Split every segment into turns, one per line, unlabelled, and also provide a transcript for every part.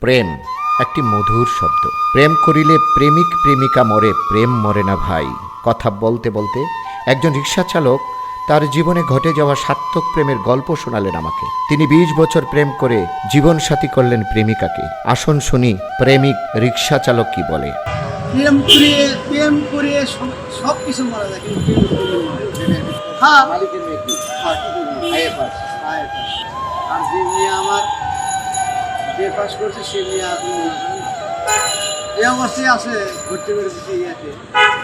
প্রেম একটি মধুর শব্দ। প্রেম করিলে প্রেমিক প্রেমিকা মরে, প্রেম মরে না ভাই। কথা বলতে বলতে একজন রিক্সা চালক তার জীবনে ঘটে যাওয়া সার্থক প্রেমের গল্প শোনালেন আমাকে। তিনি 20 বছর প্রেম করে জীবন সাথী করলেন প্রেমিকাকে। আসুন শুনি প্রেমিক রিক্সা চালক কি বলে।
প্রেম করে সব কিছু মারা যায়, কিন্তু প্রেম করে মারা যায়। হ্যাঁ, মালিকের মেয়ে কি? হ্যাঁ, আইএফএস। আর যে মেয়ে আমার যে পাস করছে সে মেয়ে আপনি এই অবস্থায় আছে, ভর্তি করে দিচ্ছে ইয়াতে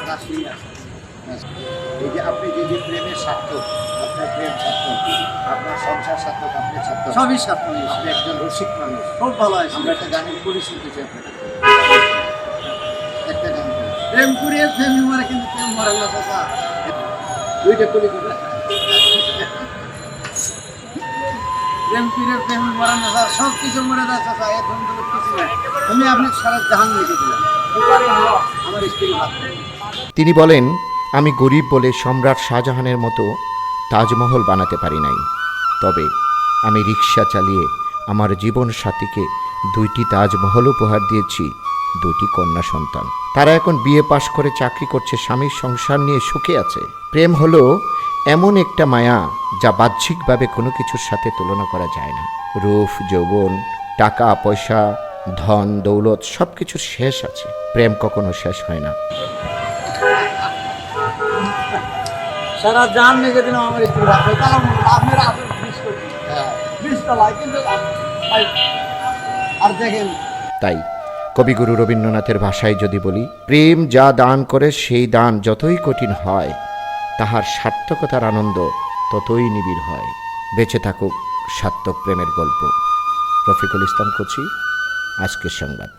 রাশি আছে।
এই যে আপনি যে প্রেমের সার্থক, আপনার প্রেম সার্থক, আপনার সংসার সার্থক, আপনি সার্থক,
সবই সাথে।
আপনি একজন রসিক মানুষ,
খুব ভালো আছে।
আমরা একটা গানের পরি শুনতে চাই আপনাকে, একটা গান করি।
প্রেম করিয়ে প্রেমী মরে, কিন্তু প্রেম মরে না চাচা।
দুইটা কলি করে
প্রেম করে প্রেম মরে না চাচা, সব কিছু মরে যায় চাচা। এখন তো কিছু নেই। আমি আপনি সারা জাহান লিখে দিলাম, আমার স্ত্রী ভাত।
তিনি বলেন, আমি গরিব বলে সম্রাট শাহজাহানের মতো তাজমহল বানাতে পারি নাই, তবে আমি রিক্সা চালিয়ে আমার জীবন সাথীকে 2টি তাজমহল উপহার দিয়েছি, 2টি কন্যা সন্তান। তারা এখন বিএ পাশ করে চাকরি করছে, স্বামীর সংসার নিয়ে সুখে আছে। প্রেম হলো এমন একটা মায়া যা বাহ্যিকভাবে কোনো কিছুর সাথে তুলনা করা যায় না। রূপ, যৌবন, টাকা পয়সা, ধন দৌলত সব কিছুর শেষ আছে, প্রেম কখনো শেষ হয় না।
সারা জান লিখে দিলাম আমার স্ত্রী ভাত। আপনার আসল 20 তলায়, কিন্তু আর দেখেন।
তাই কবিগুরু রবীন্দ্রনাথের ভাষায় যদি বলি, প্রেম যা দান করে সেই দান যতই কঠিন হয়, তাহার সার্থকতার আনন্দ ততই নিবিড় হয়। বেঁচে থাকুক সার্থক প্রেমের গল্প। রফিকুল ইসলাম কোচি, আজকের সংবাদ।